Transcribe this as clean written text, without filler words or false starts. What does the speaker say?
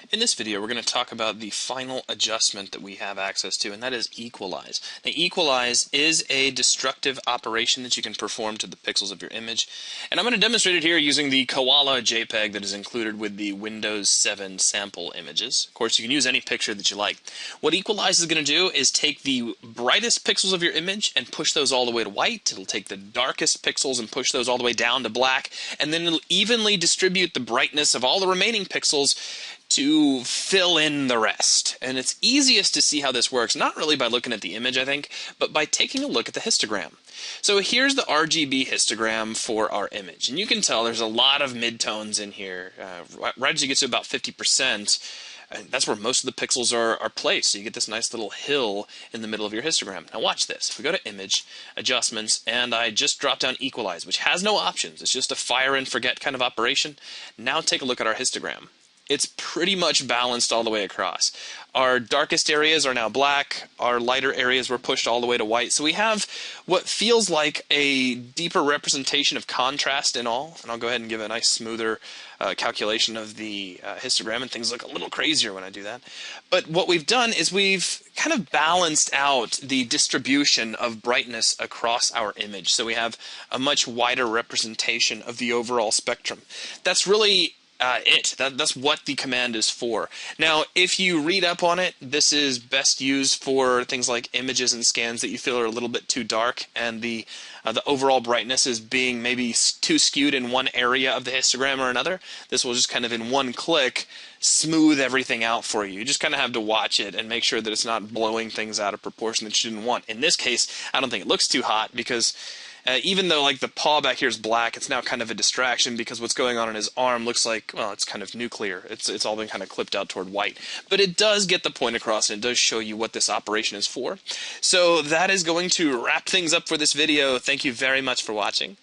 In this video, we're going to talk about the final adjustment that we have access to, and that is Equalize. Now, Equalize is a destructive operation that you can perform to the pixels of your image, and I'm going to demonstrate it here using the Koala JPEG that is included with the Windows 7 sample images. Of course, you can use any picture that you like. What Equalize is going to do is take the brightest pixels of your image and push those all the way to white. It'll take the darkest pixels and push those all the way down to black, and then it'll evenly distribute the brightness of all the remaining pixels to fill in the rest. And it's easiest to see how this works, not really by looking at the image, I think, but by taking a look at the histogram. So here's the RGB histogram for our image, and you can tell there's a lot of midtones in here. Right as you get to about 50%, that's where most of the pixels are placed, so you get this nice little hill in the middle of your histogram. Now watch this. If we go to Image, Adjustments, and I just drop down Equalize, which has no options. It's just a fire and forget kind of operation. Now take a look at our histogram. It's pretty much balanced all the way across. Our darkest areas are now black. Our lighter areas were pushed all the way to white. So we have what feels like a deeper representation of contrast in all. And I'll go ahead and give a nice smoother calculation of the histogram, and things look a little crazier when I do that. But what we've done is we've kind of balanced out the distribution of brightness across our image. So we have a much wider representation of the overall spectrum. That's really that's what the command is for. Now, if you read up on it, this is best used for things like images and scans that you feel are a little bit too dark, and the overall brightness is being maybe too skewed in one area of the histogram or another. This will just kind of in one click smooth everything out for you. You just kind of have to watch it and make sure that it's not blowing things out of proportion that you didn't want. In this case, I don't think it looks too hot because even though like the paw back here is black, it's now kind of a distraction because what's going on in his arm looks like, well, it's kind of nuclear. It's all been kind of clipped out toward white. But it does get the point across, and it does show you what this operation is for. So that is going to wrap things up for this video. Thank you very much for watching.